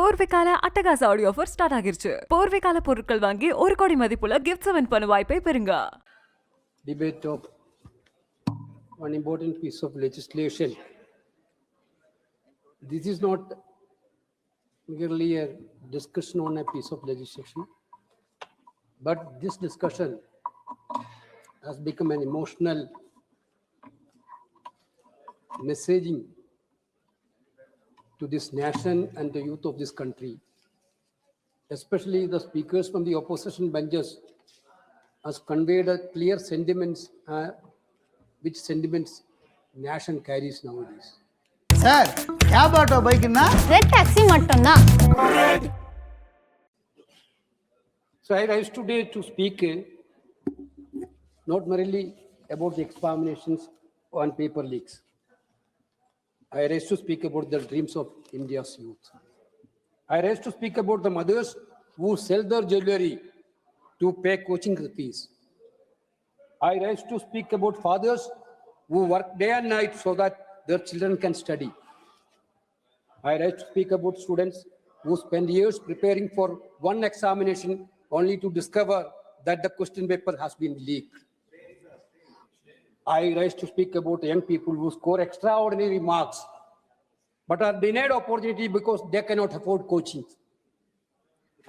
போர்வைக்கால அட்டகாச audio offer start ஆகிருச்சு. போர்வைக்கால பொருட்கள் வாங்கி 1 கோடி மதிப்புள்ள கிஃப்ட்ஸ் வின் பண்ண வாய்ப்பை பெறுங்க. Debate of one important piece of legislation. This is not merely a discussion on a piece of legislation, but this discussion has become an emotional messaging to this nation and the youth of this country, especially the speakers from the opposition benches has conveyed a clear sentiments, which sentiments nation carries nowadays. Sir, cab auto bike na red taxi mattumda. So I rise today to speak not merely about the examinations on paper leaks. I rise to speak about the dreams of India's youth. I rise to speak about the mothers who sell their jewelry to pay coaching fees. I rise to speak about fathers who work day and night so that their children can study. I rise to speak about students who spend years preparing for one examination only to discover that the question paper has been leaked. I rise to speak about young people who score extraordinary marks but are denied opportunity because they cannot afford coaching.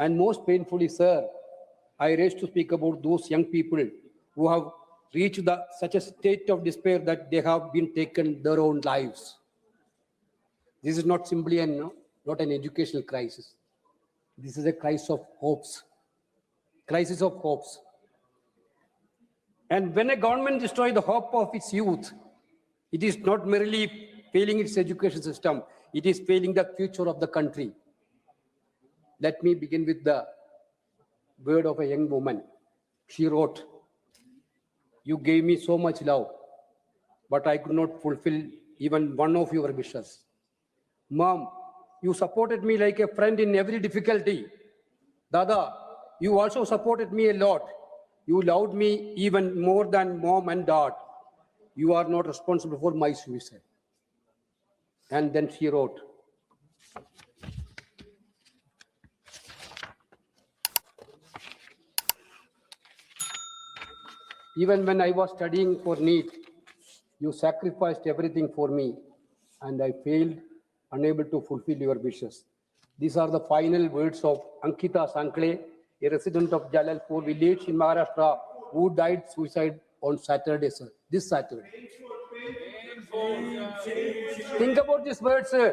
And most painfully, sir, I rise to speak about those young people who have reached such a state of despair that they have been taken their own lives. This is not simply not an educational crisis. This is a crisis of hopes. Crisis of hopes. And when a government destroys the hope of its youth, it is not merely failing its education system, it is failing the future of the country. Let me begin with the word of a young woman. She wrote, "You gave me so much love, but I could not fulfill even one of your wishes. Mom, you supported me like a friend in every difficulty. Dada, you also supported me a lot. You loved me even more than mom and dad. You are not responsible for my suicide." And then she wrote, "Even when I was studying for NEET, you sacrificed everything for me, and I failed, unable to fulfill your wishes." These are the final words of Ankita Sankle, a resident of Jalalpur village in Maharashtra, who died suicide on Saturday, sir. This Saturday. Think about these words, sir.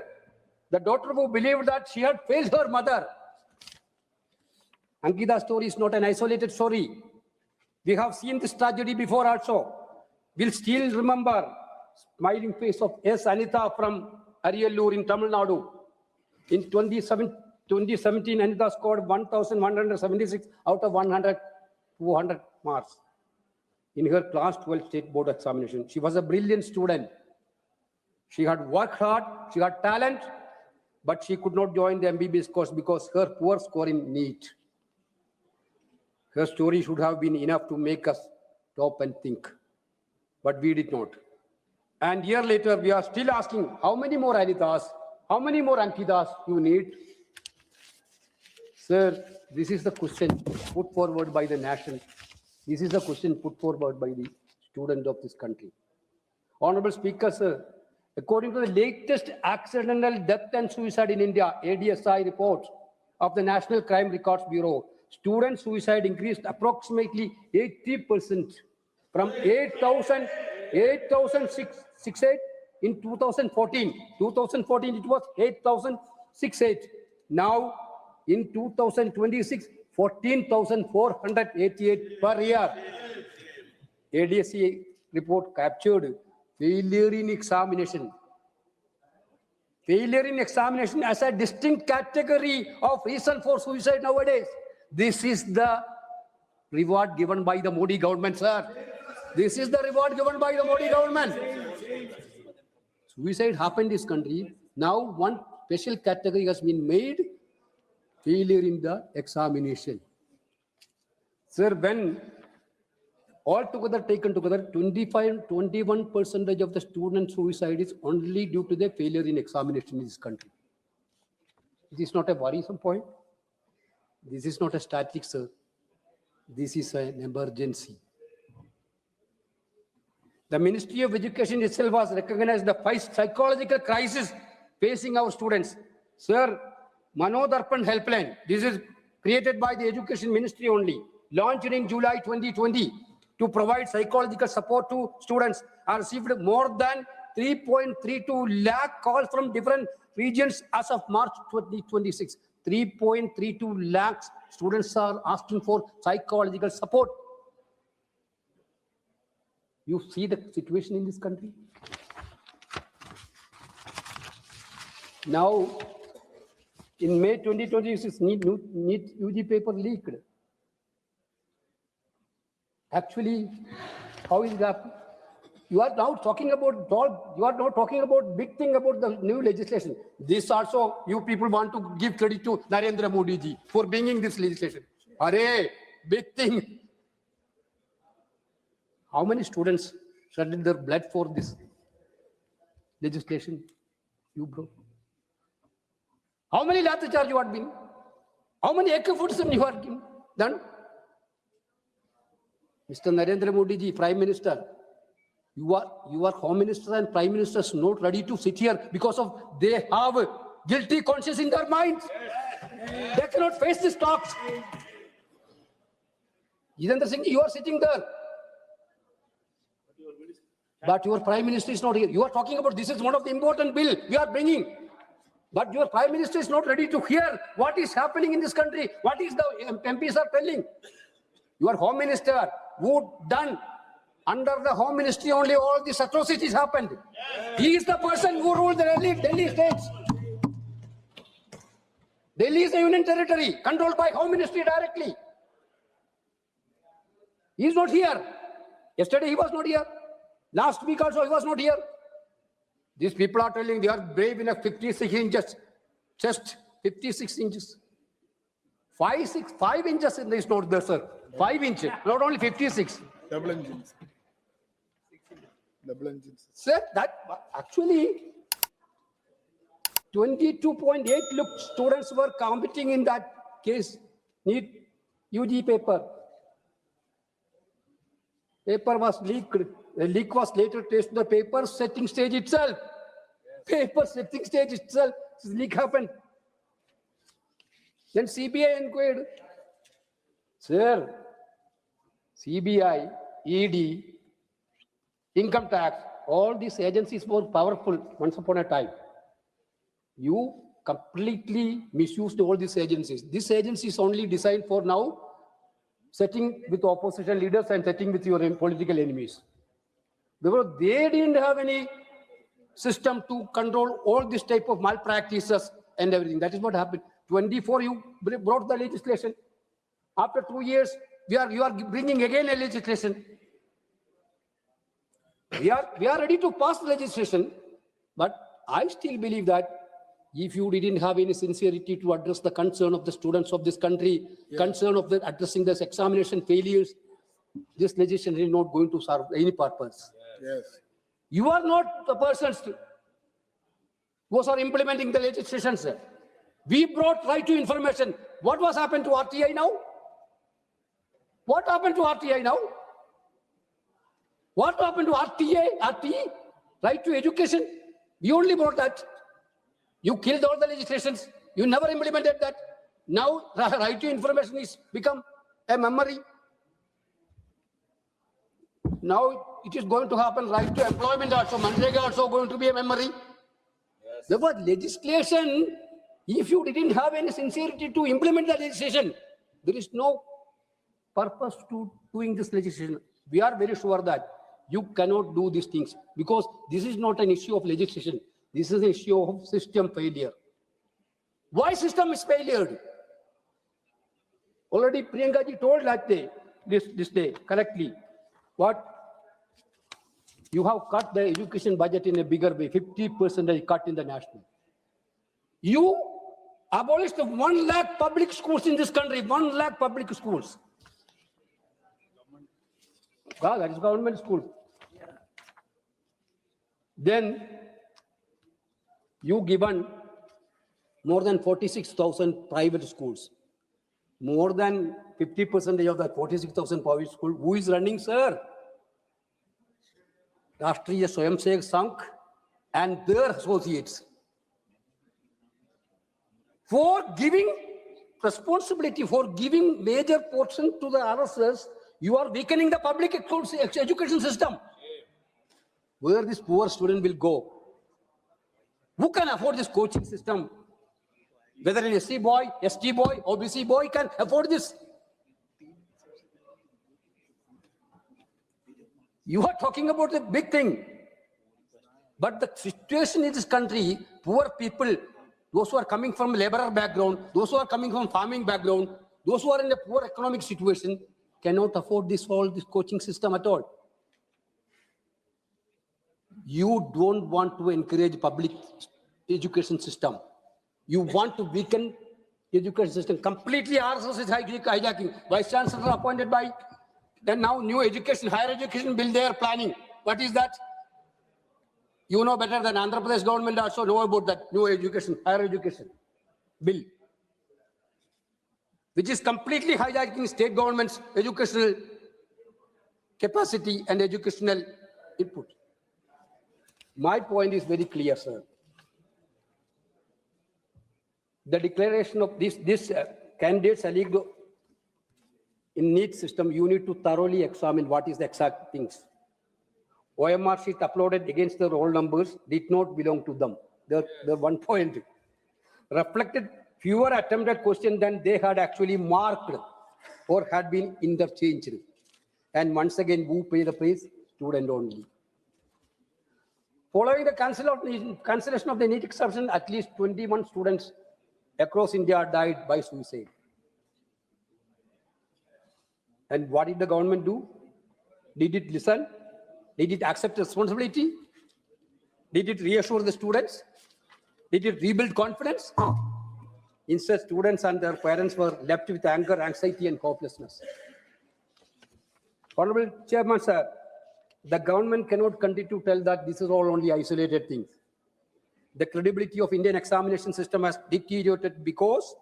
The daughter who believed that she had failed her mother. Ankita's story is not an isolated story. We have seen this tragedy before also. We'll still remember smiling face of S. Anita from Ariyallur in Tamil Nadu. In 2017, Anita scored 1,176 out of 200 marks in her class 12 state board examination. She was a brilliant student. She had worked hard, she had talent, but she could not join the MBBS course because her poor score in NEET. Her story should have been enough to make us stop and think, but we did not. And a year later, we are still asking, how many more Anitas, how many more Ankitas you need? Sir, this is the question put forward by the nation. This is the question put forward by the student of this country. Honorable Speaker, sir, according to the latest accidental death and suicide in India, ADSI report of the National Crime Records Bureau, student suicide increased approximately 80% from 8,668 in 2014. 2014 it was 8,068. Now in 2026, 14,488 per year. ADSI report captured failure in examination. Failure in examination as a distinct category of reason for suicide nowadays. This is the reward given by the Modi government, sir. This is the reward given by the Modi government. Suicide happened in this country. Now one special category has been made, failure in the examination. Sir, when all together taken together, 21% of the student suicide is only due to the failure in examination in this country. This is not a worrisome point. This is not a static, sir. This is an emergency. The Ministry of Education itself has recognized the psychological crisis facing our students. Sir, Manodarpan Helpline, this is created by the Education Ministry only, launched in July 2020 to provide psychological support to students, are received more than 3.32 lakh calls from different regions as of March 2026. 3.32 lakhs students are asking for psychological support. You see the situation in this country? Now, in May 2026, NEET UG paper leaked. Actually, how is that? You are now talking about big thing about the new legislation. This also, you people want to give credit to Narendra Modi ji for bringing this legislation. Arey, big thing. How many students shedded their blood for this legislation? You bro. How many lathi charge you have been? How many eco-foodsism you have done? Mr. Narendra Modi ji, Prime Minister, you are Home Minister and Prime Ministers not ready to sit here because of they have guilty conscience in their minds. They cannot face these talks. Jitendra Singh, you are sitting there. But your Prime Minister is not here. You are talking about this is one of the important bill we are bringing. But your Prime Minister is not ready to hear what is happening in this country. What is the MPs are telling? Your Home Minister who done under the Home Ministry only all these atrocities happened. He is the person who ruled the Delhi states. Delhi is a union territory controlled by Home Ministry directly. He is not here. Yesterday he was not here. Last week also he was not here. These people are telling they are brave enough 56 inches, just 56 inches. 5 inches in this not there, sir. 5 inches, not only 56. Double engines. Double engines. Sir, that actually 22.8 students were competing in that case. NEET UG paper. Paper was leaked. The leak was later traced to the paper setting stage itself. Paper setting stage itself. This leak happened. Then CBI inquired. Sir, CBI, ED, income tax, all these agencies were powerful once upon a time. You completely misused all these agencies. This agency is only designed for now setting with opposition leaders and setting with your political enemies. Because they didn't have any system to control all this type of malpractices and everything. That is what happened. 24, you brought the legislation. After 2 years, you are bringing again a legislation. We are ready to pass the legislation, but I still believe that if you didn't have any sincerity to address the concern of the students of this country, concern of addressing this examination failures, this legislation is not going to serve any purpose. Yes. You are not the persons who are implementing the legislation, sir. We brought right to information. What was happened to RTI now? What happened to RTI now? What happened to RTE? Right to education? We only brought that. You killed all the legislations. You never implemented that. Now, right to information is become a memory. Now it is going to happen right to employment also. Manrega also going to be a memory. Yes. There was legislation. If you didn't have any sincerity to implement the legislation, there is no purpose to doing this legislation. We are very sure that you cannot do these things because this is not an issue of legislation. This is an issue of system failure. Why system is failure? Already Priyanka ji told that day, this day correctly. What? You have cut the education budget in a bigger way, 50% cut in the national. You abolished 1 lakh public schools in this country, 1 lakh public schools. Yeah, that is government school. Then you given more than 46,000 private schools. More than 50% of the 46,000 private schools. Who is running, sir? Rashtriya Swayamsevak Sangh and their associates. For giving responsibility, for giving major portion to the RSS, you are weakening the public education system. Where this poor student will go? Who can afford this coaching system? Whether an SC boy, ST boy, OBC boy can afford this. You are talking about a big thing. But the situation in this country, poor people, those who are coming from laborer background, those who are coming from farming background, those who are in a poor economic situation, cannot afford this coaching system at all. You don't want to encourage public education system. You want to weaken education system. Completely RSS is hijacking. Vice Chancellor appointed by, then now new education, higher education bill they are planning. What is that? You know better than Andhra Pradesh government also know about that new education, higher education bill, which is completely hijacking state government's educational capacity and educational input. My point is very clear, sir. The declaration of this candidates alleged in NEET system, you need to thoroughly examine what is the exact things. OMR sheet uploaded against the roll numbers did not belong to them. The 1 point reflected fewer attempted questions than they had actually marked or had been interchanged. And once again, who pay the price? Student only. Following the cancellation of the NEET exception, at least 21 students across India died by suicide. And what did the government do? Did it listen? Did it accept responsibility? Did it reassure the students? Did it rebuild confidence? Instead, students and their parents were left with anger, anxiety, and hopelessness. Honorable Chairman, sir, the government cannot continue to tell that this is all only isolated things. The credibility of Indian examination system has deteriorated because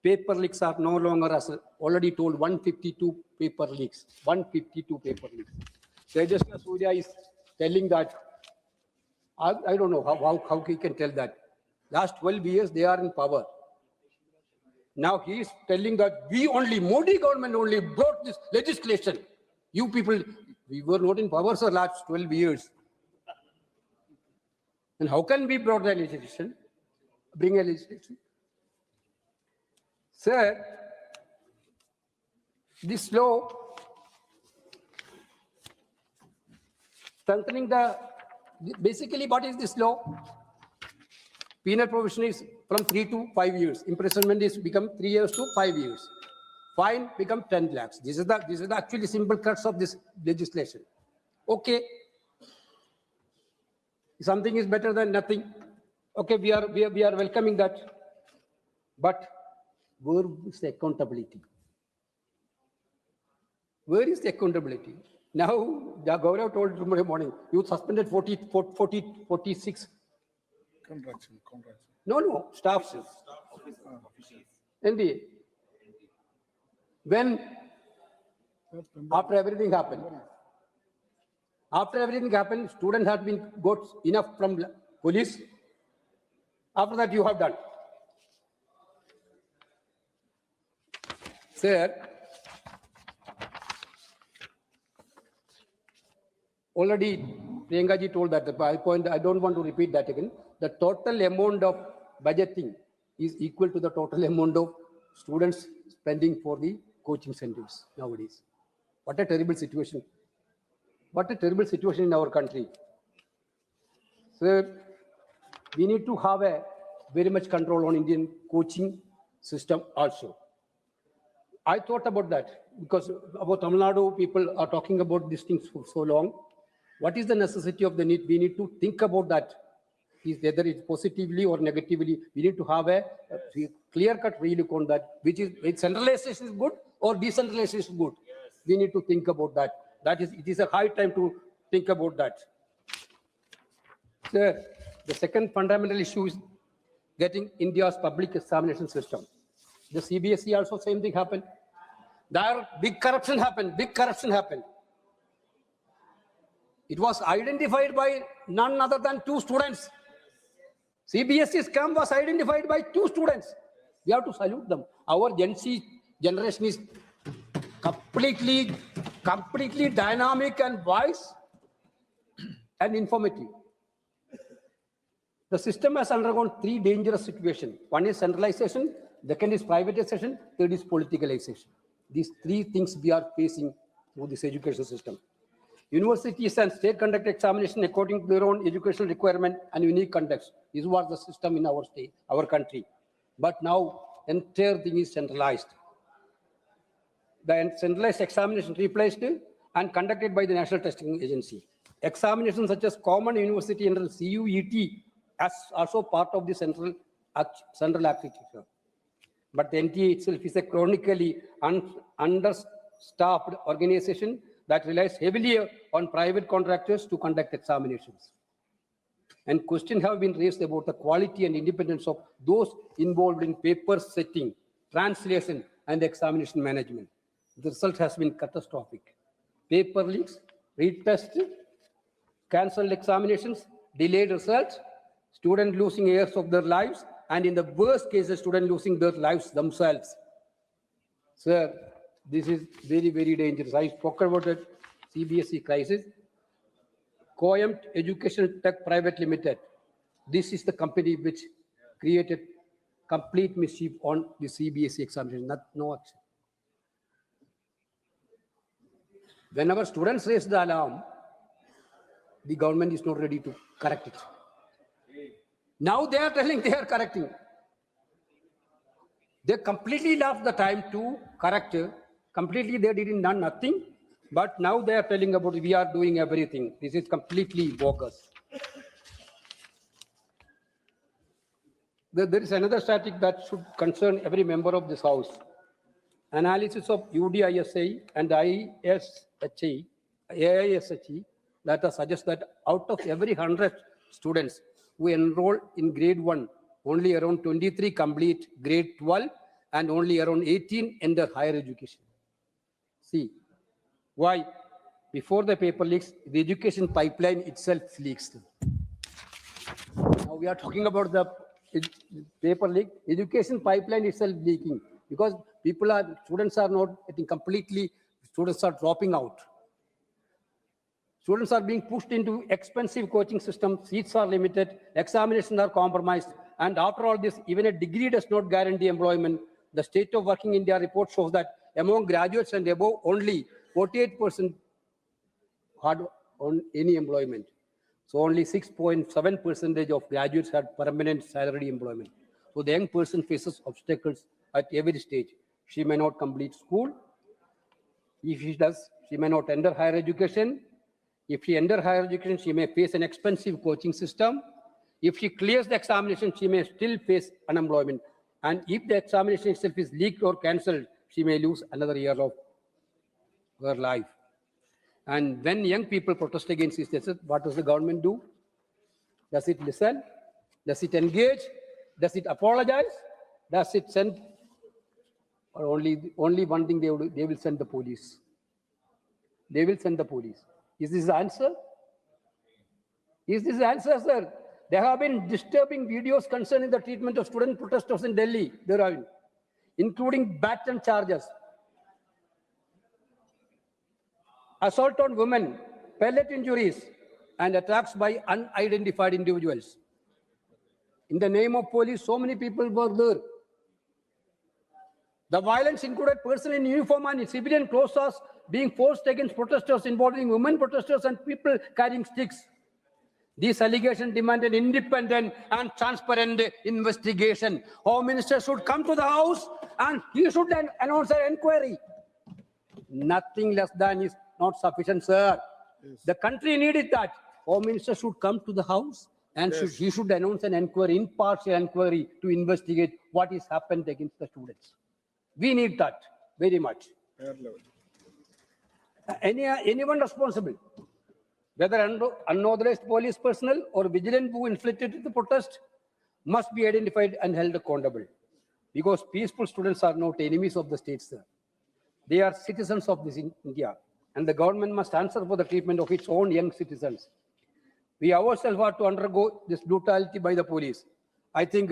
paper leaks are no longer, as already told, 152 paper leaks. 152 paper leaks. Tejasvi Surya is telling that, I don't know how he can tell that. Last 12 years, they are in power. Now he is telling that Modi government only brought this legislation. You people, we were not in power for last 12 years. And how can we bring a legislation? Sir, this law strengthening basically what is this law? Penal provision is from 3 to 5 years. Imprisonment is become 3 years to 5 years. Fine become 10 lakhs. This is the actually simple crux of this legislation. Okay. Something is better than nothing. Okay, we are welcoming that. But where is the accountability? Where is the accountability? Now, Gaurav told tomorrow morning, you suspended 46. Contraction. No, staff. NDA. When? After everything happened. After everything happened, students had been got enough from police. After that, you have done. Sir, already Priyankaji told that. I don't want to repeat that again. The total amount of budgeting is equal to the total amount of students spending for the coaching centers nowadays. What a terrible situation. What a terrible situation in our country. So we need to have a very much control on Indian coaching system also. I thought about that because about Tamil Nadu, people are talking about these things for so long. What is the necessity of the need? We need to think about that. Whether it's positively or negatively, we need to have a clear-cut relook on that. Which centralization is good or decentralization is good? Yes. We need to think about that. It is a high time to think about that. Sir, the second fundamental issue is getting India's public examination system. The CBSE also same thing happened. There big corruption happened, big corruption happened. It was identified by none other than 2 students. CBSE scam was identified by 2 students. We have to salute them. Our Gen Z generation is completely dynamic and wise and informative. The system has undergone 3 dangerous situations. One is centralization, second is privatization, third is politicalization. These 3 things we are facing through this education system. Universities and state conduct examination according to their own educational requirement and unique context. This was the system in our state, our country. But now, entire thing is centralized. The centralized examination replaced and conducted by the National Testing Agency. Examinations such as Common University Entrance CUET as also part of the central architecture. But the NTA itself is a chronically understaffed organization that relies heavily on private contractors to conduct examinations. And questions have been raised about the quality and independence of those involved in paper setting, translation, and examination management. The result has been catastrophic. Paper leaks, retest, cancelled examinations, delayed results, students losing years of their lives, and in the worst cases, students losing their lives themselves. Sir, this is very, very dangerous. I spoke about it, CBSE crisis. Coemt Educational Tech Private Limited. This is the company which created complete mischief on the CBSE examination. No action. Whenever students raise the alarm, the government is not ready to correct it. Now they are telling they are correcting. They completely lost the time to correct. Completely they didn't done nothing. But now they are telling about we are doing everything. This is completely bogus. There is another static that should concern every member of this house. Analysis of UDISA and AISHE data suggests that out of every 100 students who enroll in grade 1, only around 23 complete grade 12 and only around 18 enter higher education. See, why? Before the paper leaks, the education pipeline itself leaks. Now we are talking about the paper leak. Education pipeline itself leaking because students are not getting completely, students are dropping out. Students are being pushed into expensive coaching systems, seats are limited, examinations are compromised, and after all this, even a degree does not guarantee employment. The State of Working India report shows that among graduates and above, only 48% had on any employment. So only 6.7% of graduates had permanent salary employment. So the young person faces obstacles at every stage. She may not complete school. If she does, she may not enter higher education. If she enters higher education, she may face an expensive coaching system. If she clears the examination, she may still face unemployment. And if the examination itself is leaked or cancelled, she may lose another year of her life. And when young people protest against this, what does the government do? Does it listen? Does it engage? Does it apologize? Does it send? Or only one thing they will send the police. They will send the police. Is this the answer? Is this the answer, sir? There have been disturbing videos concerning the treatment of student protesters in Delhi, including baton charges, assault on women, pellet injuries, and attacks by unidentified individuals. In the name of police, so many people were there. The violence included persons in uniform and in civilian clothes being forced against protesters involving women protesters and people carrying sticks. These allegations demand an independent and transparent investigation. Home Minister should come to the House and he should then announce an inquiry. Nothing less than is not sufficient, sir. Yes. The country needed that. Home Minister should come to the House and yes, he should announce an inquiry, impartial inquiry to investigate what has happened against the students. We need that very much. Anyone responsible, whether unauthorized police personnel or vigilant who inflicted the protest, must be identified and held accountable. Because peaceful students are not enemies of the state, sir. They are citizens of this India, and the government must answer for the treatment of its own young citizens. We ourselves are to undergo this brutality by the police. I think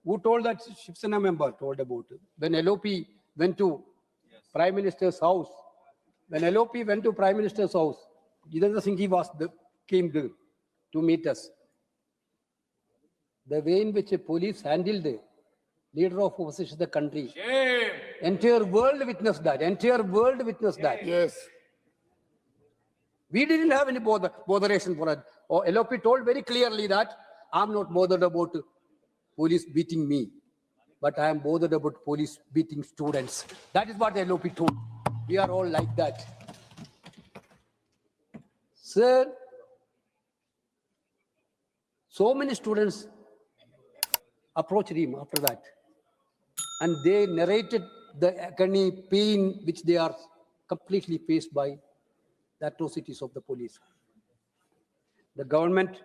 who told that Shiv Sena member told about it. When LOP went to Prime Minister's house, when LOP went to Prime Minister's house, Jitendra Singh came there to meet us. The way in which a police handled the leader of opposition of the country, entire world witnessed that. Entire world witnessed that. Yes. We didn't have any botheration for it. Or LOP told very clearly that I'm not bothered about police beating me, but I am bothered about police beating students. That is what LOP told. We are all like that. Sir, so many students approached him after that, and they narrated the agony, pain which they are completely faced by the atrocities of the police. The government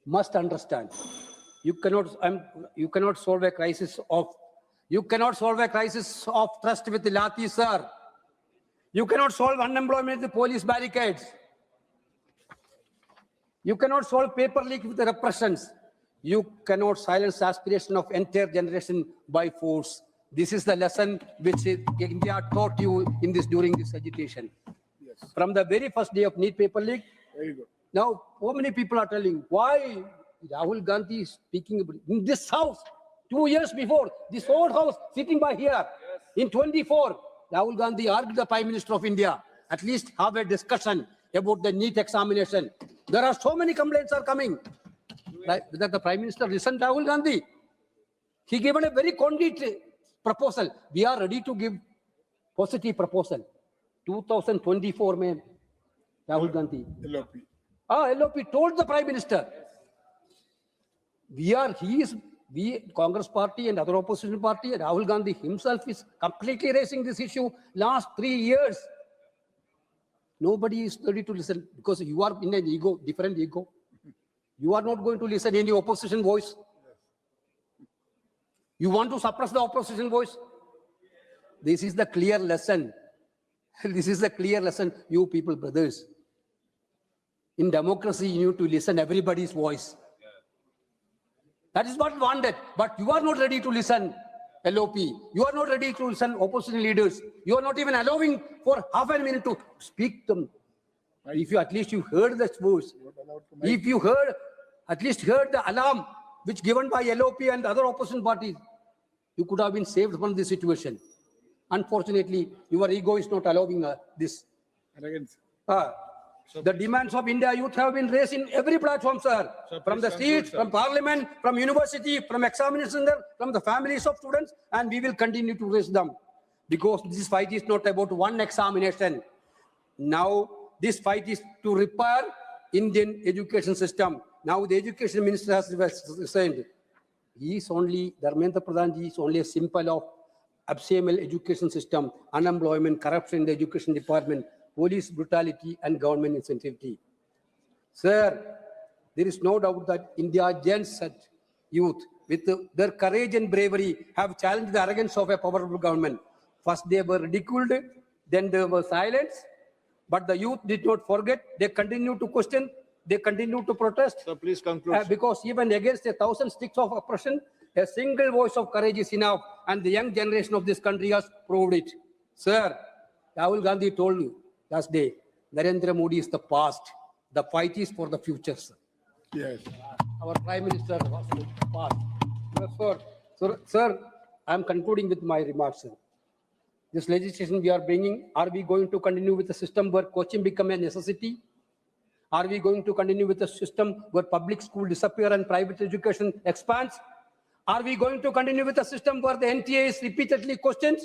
must understand. You cannot solve a crisis of trust with the lathi, sir. You cannot solve unemployment with the police barricades. You cannot solve paper leak with the repressions. You cannot silence aspiration of entire generation by force. This is the lesson which India taught you during this agitation. Yes. From the very first day of NEET paper leak, Very good. now how many people are telling why Rahul Gandhi is speaking about in this house 2 years before, this old house sitting by here, in 24, Rahul Gandhi asked the Prime Minister of India, at least have a discussion about the NEET examination. There are so many complaints are coming. Whether the Prime Minister listened to Rahul Gandhi, he given a very concrete proposal. We are ready to give positive proposal. 2024 में Rahul Gandhi. LOP. LOP told the Prime Minister. We Congress party and other opposition party, Rahul Gandhi himself is completely raising this issue last 3 years. Nobody is ready to listen because you are in an ego, different ego. You are not going to listen any opposition voice. You want to suppress the opposition voice. This is the clear lesson. This is the clear lesson, you people, brothers. In democracy, you need to listen everybody's voice. That is what we wanted. But you are not ready to listen LOP. You are not ready to listen opposition leaders. You are not even allowing for half a minute to speak them. If you at least you heard the voice, if you heard at least heard the alarm which given by LOP and other opposition parties, you could have been saved from this situation. Unfortunately, your ego is not allowing this. Arrogance. The demands of India youth have been raised in every platform, sir. From the streets, from parliament, from university, from examination center, from the families of students, and we will continue to raise them. Because this fight is not about one examination. Now, this fight is to repair Indian education system. Now, the education minister has said, Dharmendra Pradhan is only a symbol of abysmal education system, unemployment, corruption in the education department, police brutality and government insensitivity. Sir, there is no doubt that India's youth, with their courage and bravery, have challenged the arrogance of a powerful government. First they were ridiculed, then they were silenced, but the youth did not forget. They continue to question, they continue to protest. So please conclude. Because even against 1,000 sticks of oppression, a single voice of courage is enough, and the young generation of this country has proved it. Sir, Rahul Gandhi told you last day, Narendra Modi is the past. The fight is for the future, sir. Yes. Our Prime Minister was the past. Sir, I am concluding with my remarks, sir. This legislation we are bringing, are we going to continue with the system where coaching become a necessity? Are we going to continue with a system where public school disappear and private education expands? Are we going to continue with a system where the NTA is repeatedly questioned?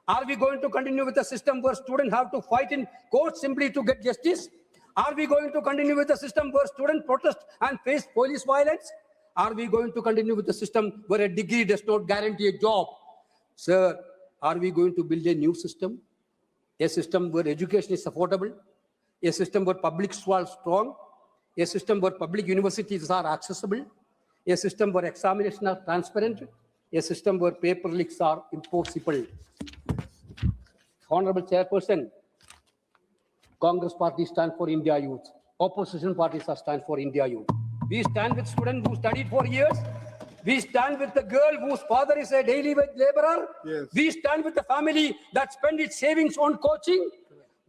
Are we going to continue with a system where students have to fight in court simply to get justice? Are we going to continue with a system where students protest and face police violence? Are we going to continue with a system where a degree does not guarantee a job? Sir, are we going to build a new system? A system where education is affordable? A system where public schools are strong? A system where public universities are accessible? a system where examinations are transparent, a system where paper leaks are impossible. Honorable Chairperson, Congress party stand for India youth. Opposition parties are stand for India youth. We stand with students who studied for years. We stand with the girl whose father is a daily wage laborer. Yes. We stand with the family that spend its savings on coaching.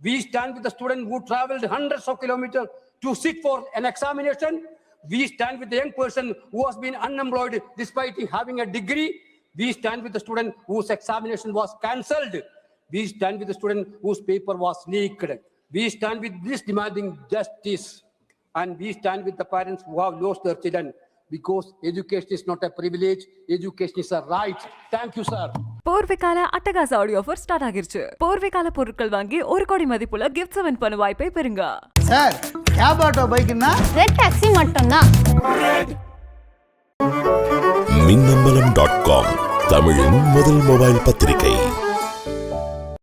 We stand with the student who traveled hundreds of kilometers to sit for an examination. We stand with the young person who has been unemployed despite having a degree. We stand with the student whose examination was cancelled. We stand with the student whose paper was leaked. We stand with this demanding justice. And we stand with the parents who have lost their children because education is not a privilege, education is a right. Thank you, sir. போர்வைக்கால அட்டகாச audio offer start ஆகிருச்சு. போர்வைக்கால பொருட்கள் வாங்கி 1 கோடி மதிப்புள்ள gifts win பண்ண வாய்ப்பை பெறுங்க. சார் கேப் ஆட்டோ பைக்னா ரெட் டாக்ஸி மட்டும்தான். மின்னம்பலம்.com தமிழின் முதல் மொபைல் பத்திரிகை.